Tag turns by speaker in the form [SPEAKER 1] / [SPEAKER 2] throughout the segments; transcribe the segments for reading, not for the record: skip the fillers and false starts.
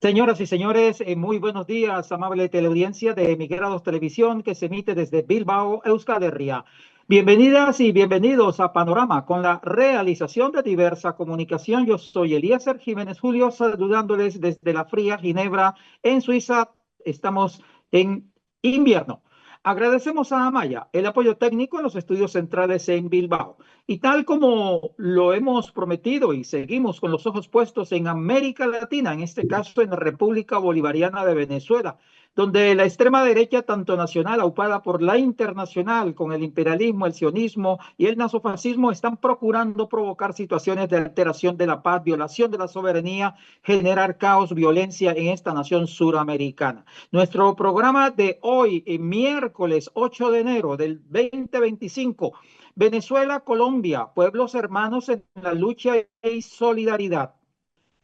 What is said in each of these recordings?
[SPEAKER 1] Señoras y señores, muy buenos días, amable teleaudiencia de Migrados Televisión que se emite desde Bilbao, Euskal Herria. Bienvenidas y bienvenidos a Panorama con la realización de diversa comunicación. Yo soy Eliezer Jiménez Julio, saludándoles desde la fría Ginebra, en Suiza. Estamos en invierno. Agradecemos a Amaya el apoyo técnico en los estudios centrales en Bilbao. Y tal como lo hemos prometido y seguimos con los ojos puestos en América Latina, en este caso en la República Bolivariana de Venezuela, donde la extrema derecha, tanto nacional, aupada por la internacional, con el imperialismo, el sionismo y el nazofascismo, están procurando provocar situaciones de alteración de la paz, violación de la soberanía, generar caos, violencia en esta nación suramericana. Nuestro programa de hoy, miércoles 8 de enero del 2025, Venezuela, Colombia, pueblos hermanos en la lucha y solidaridad.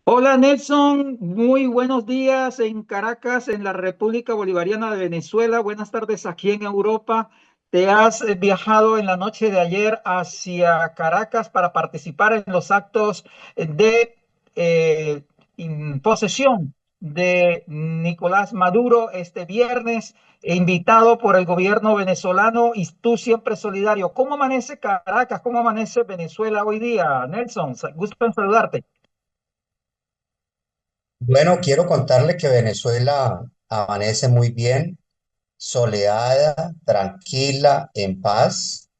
[SPEAKER 1] Hola Nelson, muy buenos días en Caracas, en la República Bolivariana de Venezuela. Buenas tardes aquí en Europa. Te has viajado en la noche de ayer hacia Caracas para participar en los actos de eh, posesión de Nicolás Maduro este viernes, invitado por el gobierno venezolano y tú siempre solidario. ¿Cómo amanece Caracas? ¿Cómo amanece Venezuela hoy día? Nelson, gusto en saludarte.
[SPEAKER 2] Bueno, quiero contarle que Venezuela amanece muy bien, soleada, tranquila, en paz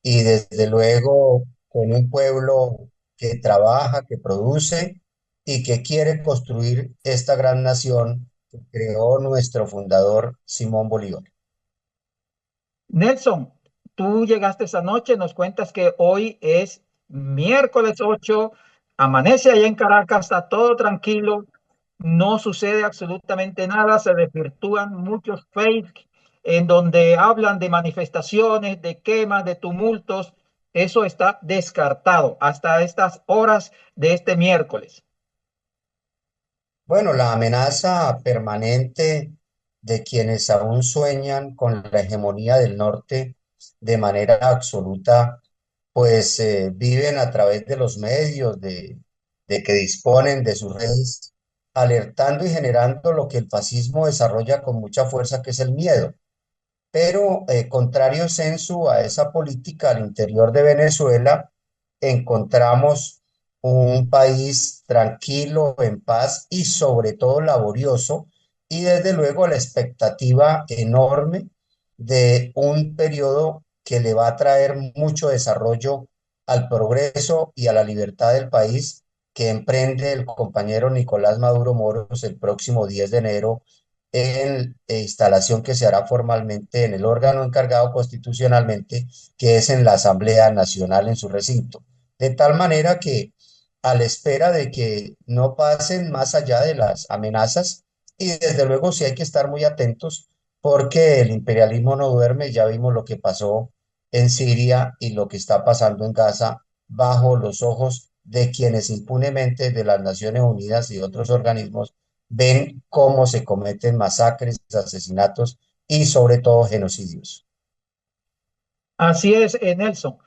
[SPEAKER 2] y desde luego con un pueblo que trabaja, que produce y que quiere construir esta gran nación que creó nuestro fundador Simón Bolívar.
[SPEAKER 1] Nelson, tú llegaste esa noche, nos cuentas que hoy es miércoles 8, amanece allá en Caracas, está todo tranquilo, no sucede absolutamente nada, se desvirtúan muchos fake en donde hablan de manifestaciones, de quemas, de tumultos. Eso está descartado hasta estas horas de este miércoles.
[SPEAKER 2] Bueno, la amenaza permanente de quienes aún sueñan con la hegemonía del norte de manera absoluta pues viven a través de los medios de que disponen de sus redes, alertando y generando lo que el fascismo desarrolla con mucha fuerza, que es el miedo. Pero contrario censo a esa política al interior de Venezuela, encontramos un país tranquilo, en paz y sobre todo laborioso, y desde luego la expectativa enorme de un periodo que le va a traer mucho desarrollo al progreso y a la libertad del país que emprende el compañero Nicolás Maduro Moros el próximo 10 de enero en instalación que se hará formalmente en el órgano encargado constitucionalmente, que es en la Asamblea Nacional en su recinto. De tal manera que a la espera de que no pasen más allá de las amenazas, y desde luego sí hay que estar muy atentos porque el imperialismo no duerme, ya vimos lo que pasó en Siria y lo que está pasando en Gaza bajo los ojos de quienes impunemente de las Naciones Unidas y otros organismos ven cómo se cometen masacres, asesinatos y sobre todo genocidios.
[SPEAKER 1] Así es, Nelson.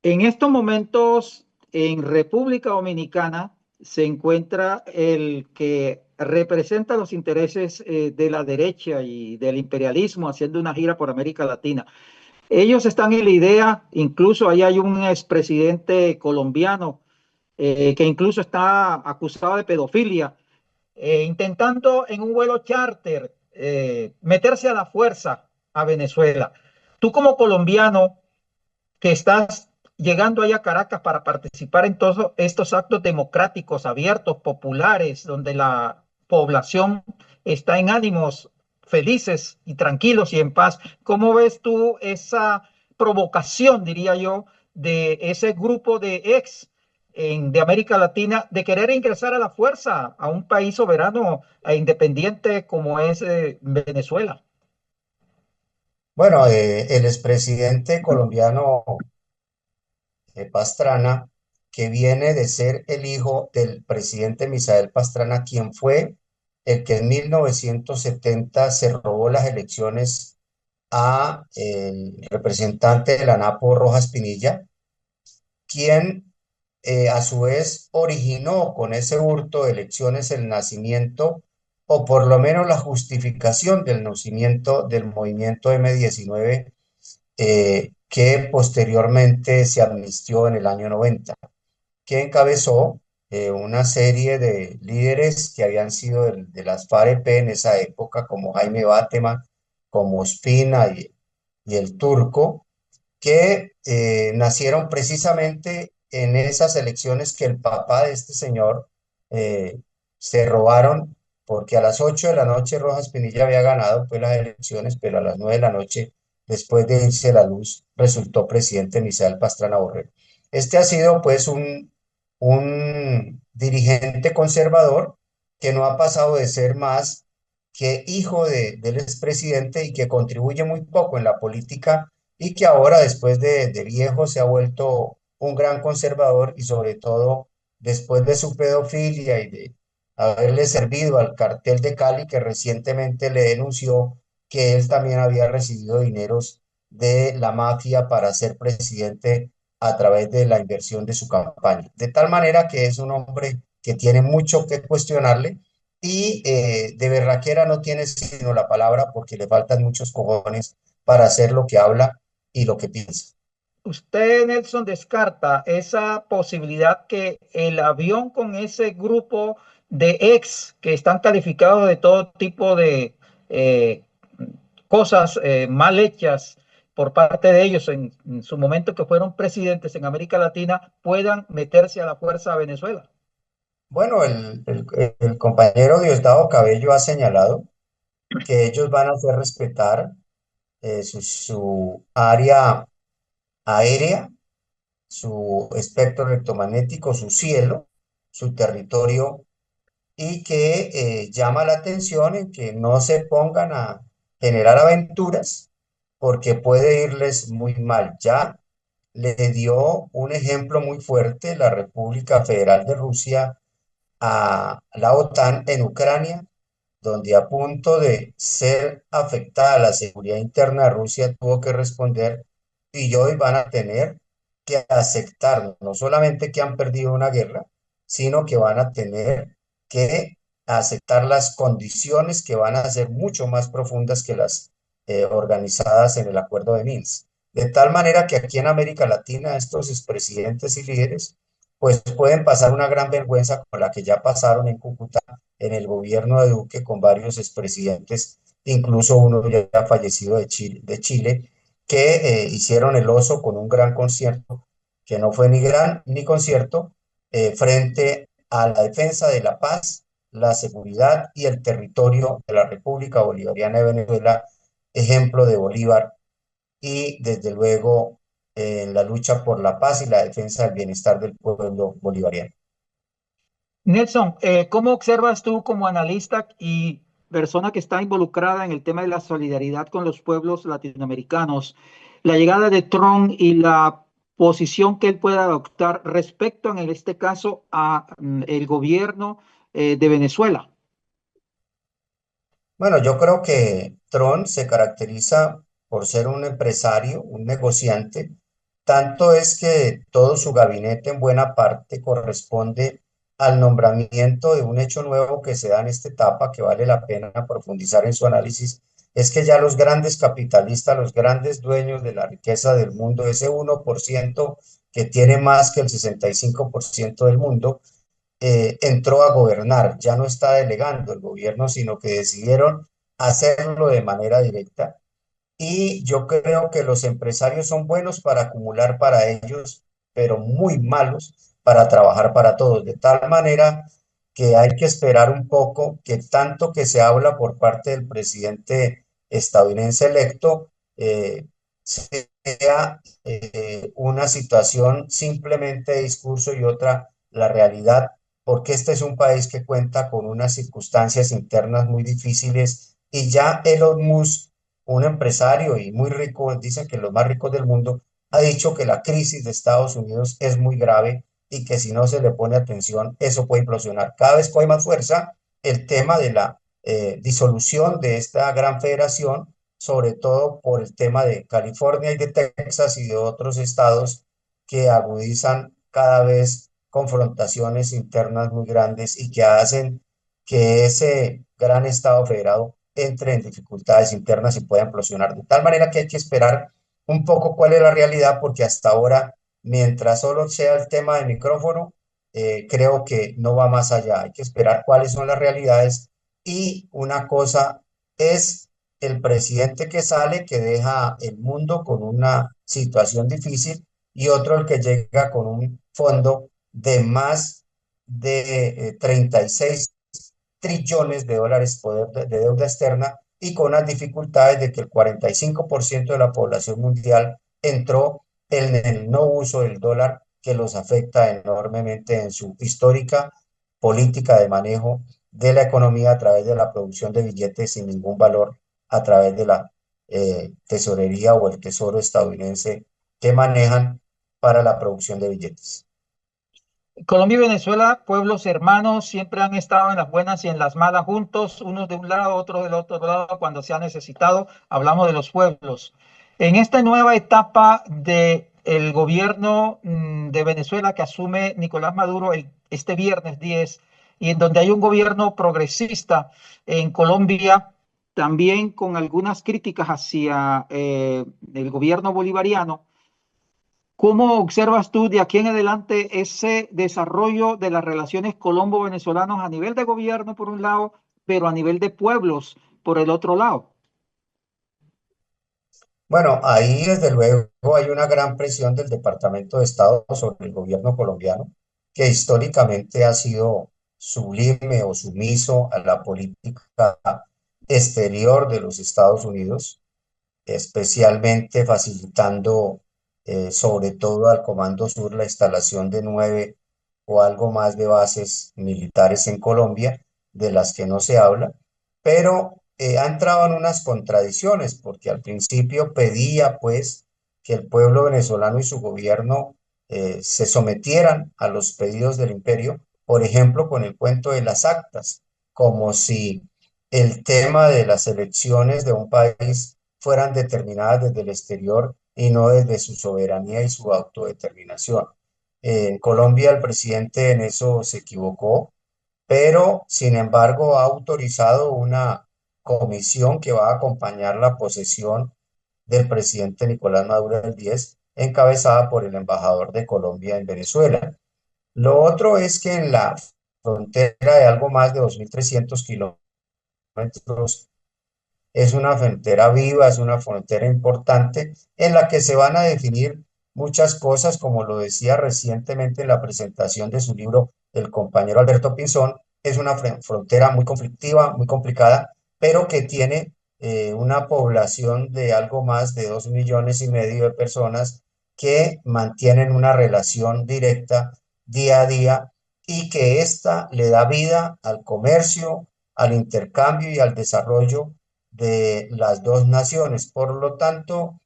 [SPEAKER 1] En estos momentos, en República Dominicana, se encuentra el que representa los intereses de la derecha y del imperialismo haciendo una gira por América Latina. Ellos están en la idea, incluso ahí hay un expresidente colombiano que incluso está acusado de pedofilia, intentando en un vuelo charter meterse a la fuerza a Venezuela. Tú como colombiano, que estás llegando allá a Caracas para participar en todos estos actos democráticos, abiertos, populares, donde la población está en ánimos felices y tranquilos y en paz. ¿Cómo ves tú esa provocación, diría yo, de ese grupo de de América Latina de querer ingresar a la fuerza a un país soberano e independiente como es Venezuela?
[SPEAKER 2] Bueno, el expresidente colombiano Pastrana, que viene de ser el hijo del presidente Misael Pastrana, quien fue el que en 1970 se robó las elecciones a el representante de la Napo Rojas Pinilla, quien a su vez originó con ese hurto de elecciones el nacimiento o por lo menos la justificación del nacimiento del movimiento M-19, que posteriormente se amnistió en el año 90, que encabezó una serie de líderes que habían sido de las FAREP en esa época, como Jaime Bátema, como Ospina y el Turco, que nacieron precisamente en esas elecciones que el papá de este señor eh, se robaron, porque a las 8 de la noche Rojas Pinilla había ganado pues las elecciones, pero a las 9 de la noche, después de irse la luz, resultó presidente Misael Pastrana Borrero. Este ha sido pues un dirigente conservador que no ha pasado de ser más que hijo del expresidente y que contribuye muy poco en la política y que ahora después de viejo se ha vuelto un gran conservador y sobre todo después de su pedofilia y de haberle servido al cartel de Cali que recientemente le denunció que él también había recibido dineros de la mafia para ser presidente a través de la inversión de su campaña. De tal manera que es un hombre que tiene mucho que cuestionarle y de berraquera no tiene sino la palabra porque le faltan muchos cojones para hacer lo que habla y lo que piensa.
[SPEAKER 1] ¿Usted, Nelson, descarta esa posibilidad que el avión con ese grupo de ex que están calificados de todo tipo de eh, cosas mal hechas por parte de ellos en su momento que fueron presidentes en América Latina puedan meterse a la fuerza a Venezuela?
[SPEAKER 2] Bueno, el compañero Diosdado Cabello ha señalado que ellos van a hacer respetar su área aérea, su espectro electromagnético, su cielo, su territorio, y que llama la atención en que no se pongan a generar aventuras porque puede irles muy mal. Ya le dio un ejemplo muy fuerte la República Federal de Rusia a la OTAN en Ucrania, donde a punto de ser afectada la seguridad interna de Rusia tuvo que responder y hoy van a tener que aceptar no solamente que han perdido una guerra, sino que van a tener que aceptar las condiciones que van a ser mucho más profundas que las organizadas en el Acuerdo de Minsk. De tal manera que aquí en América Latina estos expresidentes y líderes pues pueden pasar una gran vergüenza como la que ya pasaron en Cúcuta en el gobierno de Duque con varios expresidentes, incluso uno ya fallecido de Chile, que hicieron el oso con un gran concierto, que no fue ni gran ni concierto, frente a la defensa de la paz, la seguridad y el territorio de la República Bolivariana de Venezuela, ejemplo de Bolívar, y desde luego en la lucha por la paz y la defensa del bienestar del pueblo bolivariano.
[SPEAKER 1] Nelson, ¿cómo observas tú como analista y persona que está involucrada en el tema de la solidaridad con los pueblos latinoamericanos, la llegada de Trump y la posición que él pueda adoptar respecto, en este caso, a el gobierno de Venezuela?
[SPEAKER 2] Bueno, yo creo que Trump se caracteriza por ser un empresario, un negociante. Tanto es que todo su gabinete en buena parte corresponde al nombramiento de un hecho nuevo que se da en esta etapa, que vale la pena profundizar en su análisis, es que ya los grandes capitalistas, los grandes dueños de la riqueza del mundo, ese 1% que tiene más que el 65% del mundo, entró a gobernar, ya no está delegando el gobierno, sino que decidieron hacerlo de manera directa. Y yo creo que los empresarios son buenos para acumular para ellos, pero muy malos para trabajar para todos, de tal manera que hay que esperar un poco que tanto que se habla por parte del presidente estadounidense electo, sea una situación simplemente de discurso y otra la realidad, porque este es un país que cuenta con unas circunstancias internas muy difíciles y ya Elon Musk, un empresario y muy rico, dicen que los más ricos del mundo, ha dicho que la crisis de Estados Unidos es muy grave y que si no se le pone atención, eso puede implosionar. Cada vez coge más fuerza el tema de la disolución de esta gran federación, sobre todo por el tema de California y de Texas y de otros estados que agudizan cada vez confrontaciones internas muy grandes y que hacen que ese gran Estado federado entre en dificultades internas y pueda implosionar. De tal manera que hay que esperar un poco cuál es la realidad, porque hasta ahora, mientras solo sea el tema del micrófono, creo que no va más allá. Hay que esperar cuáles son las realidades y una cosa es el presidente que sale, que deja el mundo con una situación difícil, y otro el que llega con un fondo de más de 36 trillones de dólares de deuda externa y con las dificultades de que el 45% de la población mundial entró en el no uso del dólar, que los afecta enormemente en su histórica política de manejo de la economía a través de la producción de billetes sin ningún valor, a través de la tesorería o el tesoro estadounidense que manejan para la producción de billetes.
[SPEAKER 1] Colombia y Venezuela, pueblos hermanos, siempre han estado en las buenas y en las malas juntos, unos de un lado, otros del otro lado, cuando se ha necesitado. Hablamos de los pueblos. En esta nueva etapa del gobierno de Venezuela que asume Nicolás Maduro este viernes 10, y en donde hay un gobierno progresista en Colombia, también con algunas críticas hacia el gobierno bolivariano. ¿Cómo observas tú de aquí en adelante ese desarrollo de las relaciones colombo-venezolanos a nivel de gobierno por un lado, pero a nivel de pueblos por el otro lado?
[SPEAKER 2] Bueno, ahí desde luego hay una gran presión del Departamento de Estado sobre el gobierno colombiano, que históricamente ha sido sublime o sumiso a la política exterior de los Estados Unidos, especialmente facilitando sobre todo al Comando Sur la instalación de 9 o algo más de bases militares en Colombia, de las que no se habla, pero ha entrado en unas contradicciones, porque al principio pedía pues que el pueblo venezolano y su gobierno se sometieran a los pedidos del imperio, por ejemplo, con el cuento de las actas, como si el tema de las elecciones de un país fueran determinadas desde el exterior y no desde su soberanía y su autodeterminación. En Colombia el presidente en eso se equivocó, pero sin embargo ha autorizado una comisión que va a acompañar la posesión del presidente Nicolás Maduro el 10, encabezada por el embajador de Colombia en Venezuela. Lo otro es que en la frontera de algo más de 2.300 kilómetros es una frontera viva, es una frontera importante en la que se van a definir muchas cosas, como lo decía recientemente en la presentación de su libro el compañero Alberto Pinzón. Es una frontera muy conflictiva, muy complicada, pero que tiene una población de algo más de 2,5 millones de personas que mantienen una relación directa día a día, y que ésta le da vida al comercio, al intercambio y al desarrollo de las dos naciones. Por lo tanto,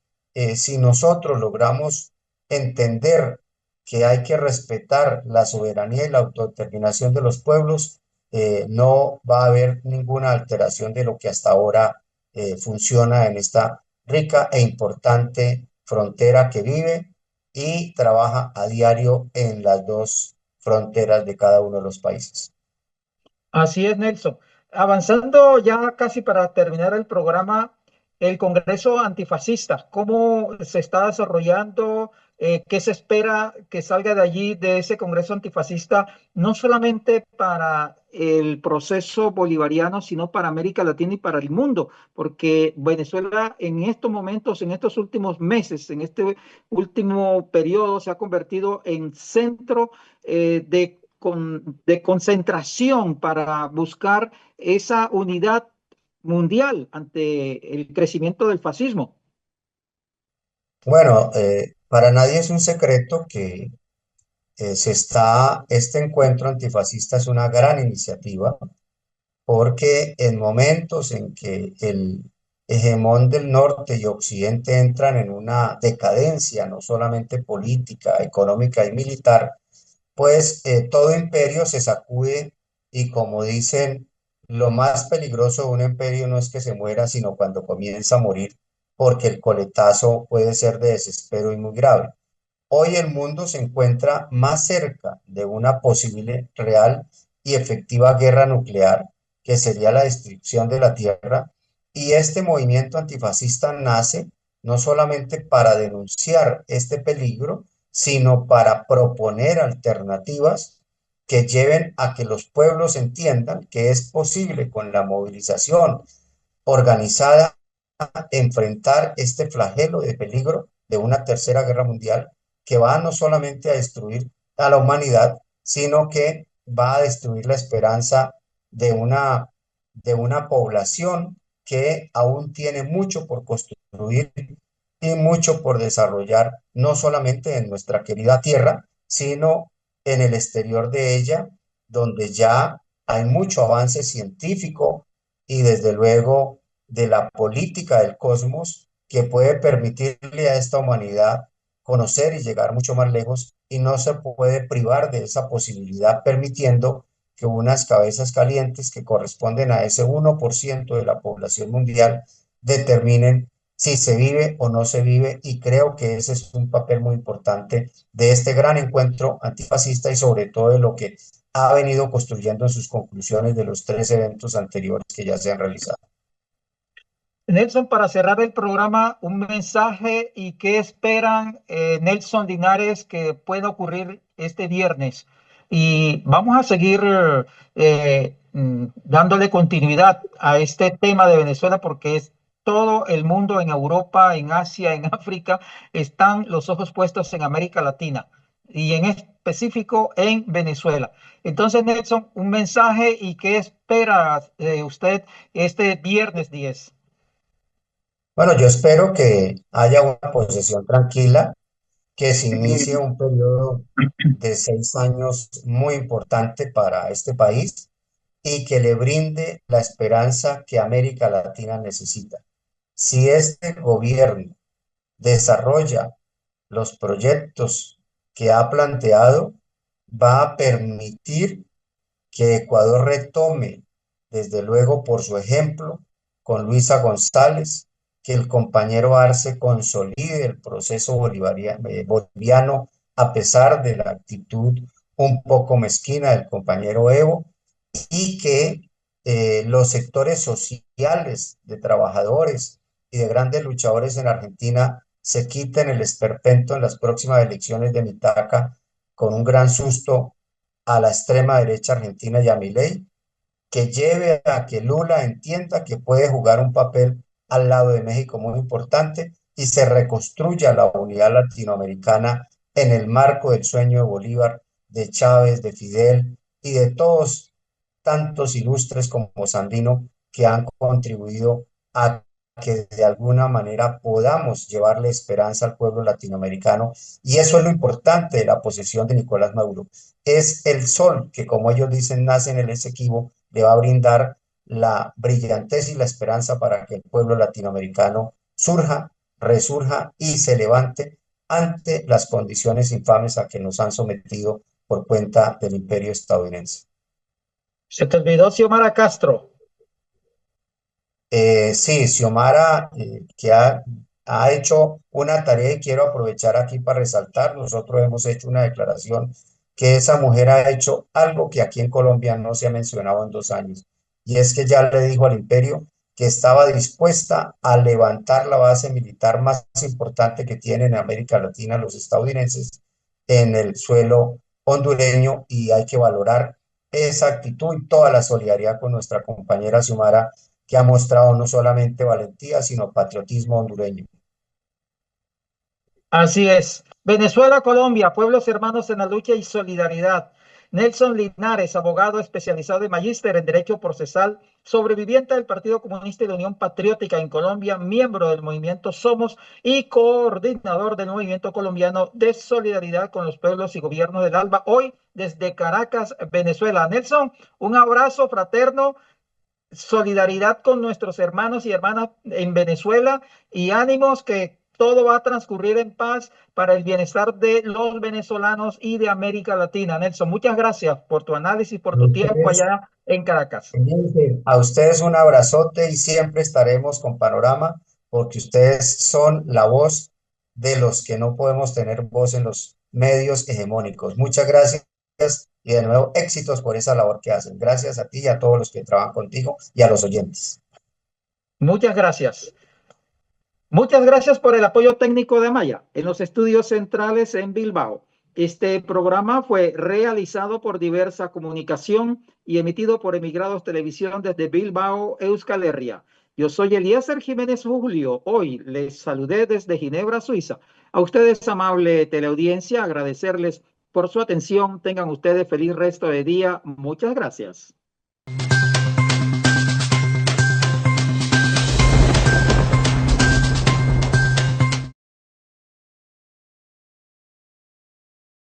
[SPEAKER 2] si nosotros logramos entender que hay que respetar la soberanía y la autodeterminación de los pueblos, no va a haber ninguna alteración de lo que hasta ahora funciona en esta rica e importante frontera que vive y trabaja a diario en las dos fronteras de cada uno de los países.
[SPEAKER 1] Así es, Nelson. Avanzando ya casi para terminar el programa, el Congreso Antifascista, ¿cómo se está desarrollando? ¿Qué se espera que salga de allí, de ese Congreso Antifascista, no solamente para el proceso bolivariano, sino para América Latina y para el mundo? Porque Venezuela en estos momentos, en estos últimos meses, en este último periodo, se ha convertido en centro de concentración para buscar esa unidad mundial ante el crecimiento del fascismo.
[SPEAKER 2] Bueno, para nadie es un secreto que este encuentro antifascista es una gran iniciativa, porque en momentos en que el hegemón del norte y occidente entran en una decadencia, no solamente política, económica y militar, pues todo imperio se sacude, y como dicen, lo más peligroso de un imperio no es que se muera, sino cuando comienza a morir, porque el coletazo puede ser de desespero y muy grave. hoy el mundo se encuentra más cerca de una posible, real y efectiva guerra nuclear, que sería la destrucción de la Tierra, y este movimiento antifascista nace no solamente para denunciar este peligro, sino para proponer alternativas que lleven a que los pueblos entiendan que es posible con la movilización organizada enfrentar este flagelo de peligro de una tercera guerra mundial que va no solamente a destruir a la humanidad, sino que va a destruir la esperanza de una población que aún tiene mucho por construir y mucho por desarrollar, no solamente en nuestra querida tierra, sino en el exterior de ella, donde ya hay mucho avance científico y desde luego de la política del cosmos que puede permitirle a esta humanidad conocer y llegar mucho más lejos y no se puede privar de esa posibilidad permitiendo que unas cabezas calientes que corresponden a ese 1% de la población mundial determinen si se vive o no se vive, y creo que ese es un papel muy importante de este gran encuentro antifascista y sobre todo de lo que ha venido construyendo en sus conclusiones de los 3 eventos anteriores que ya se han realizado.
[SPEAKER 1] Nelson, para cerrar el programa, un mensaje y qué esperan, Nelson Linares, que pueda ocurrir este viernes. Y vamos a seguir dándole continuidad a este tema de Venezuela porque es todo el mundo en Europa, en Asia, en África, están los ojos puestos en América Latina y en específico en Venezuela. Entonces, Nelson, un mensaje y qué espera usted este viernes 10.
[SPEAKER 2] Bueno, yo espero que haya una posesión tranquila, que se inicie un periodo de 6 años muy importante para este país y que le brinde la esperanza que América Latina necesita. Si este gobierno desarrolla los proyectos que ha planteado, va a permitir que Ecuador retome, desde luego por su ejemplo, con Luisa González, que el compañero Arce consolide el proceso boliviano a pesar de la actitud un poco mezquina del compañero Evo, y que los sectores sociales de trabajadores y de grandes luchadores en Argentina se quiten el esperpento en las próximas elecciones de Mitaca con un gran susto a la extrema derecha argentina y a Milei, que lleve a que Lula entienda que puede jugar un papel al lado de México muy importante y se reconstruya la unidad latinoamericana en el marco del sueño de Bolívar, de Chávez, de Fidel y de todos tantos ilustres como Sandino que han contribuido a que de alguna manera podamos llevarle esperanza al pueblo latinoamericano. Y eso es lo importante de la posesión de Nicolás Maduro. Es el sol que, como ellos dicen, nace en el Esequibo, le va a brindar la brillantez y la esperanza para que el pueblo latinoamericano surja, resurja y se levante ante las condiciones infames a que nos han sometido por cuenta del imperio estadounidense.
[SPEAKER 1] Se te olvidó Xiomara Castro.
[SPEAKER 2] Sí, Xiomara, ha hecho una tarea y quiero aprovechar aquí para resaltar, nosotros hemos hecho una declaración que esa mujer ha hecho algo que aquí en Colombia no se ha mencionado en 2 años, y es que ya le dijo al imperio que estaba dispuesta a levantar la base militar más importante que tienen en América Latina los estadounidenses en el suelo hondureño, y hay que valorar esa actitud y toda la solidaridad con nuestra compañera Xiomara, que ha mostrado no solamente valentía, sino patriotismo hondureño.
[SPEAKER 1] Así es. Venezuela, Colombia, pueblos hermanos en la lucha y solidaridad. Nelson Linares, abogado especializado y magíster en Derecho Procesal, sobreviviente del Partido Comunista y de Unión Patriótica en Colombia, miembro del movimiento Somos y coordinador del movimiento colombiano de solidaridad con los pueblos y gobiernos del ALBA, hoy desde Caracas, Venezuela. Nelson, un abrazo fraterno, solidaridad con nuestros hermanos y hermanas en Venezuela y ánimos que todo va a transcurrir en paz para el bienestar de los venezolanos y de América Latina. Nelson, muchas gracias por tu análisis, por tu tiempo allá en Caracas.
[SPEAKER 2] A ustedes un abrazote y siempre estaremos con Panorama porque ustedes son la voz de los que no podemos tener voz en los medios hegemónicos. Muchas gracias y de nuevo éxitos por esa labor que hacen. Gracias a ti y a todos los que trabajan contigo y a los oyentes.
[SPEAKER 1] Muchas gracias. Muchas gracias por el apoyo técnico de Maya en los estudios centrales en Bilbao. Este programa fue realizado por Diversa Comunicación y emitido por Emigrados Televisión desde Bilbao, Euskal Herria. Yo soy Eliezer Jiménez Julio. Hoy les saludé desde Ginebra, Suiza. A ustedes, amable teleaudiencia, agradecerles por su atención. Tengan ustedes feliz resto de día. Muchas gracias.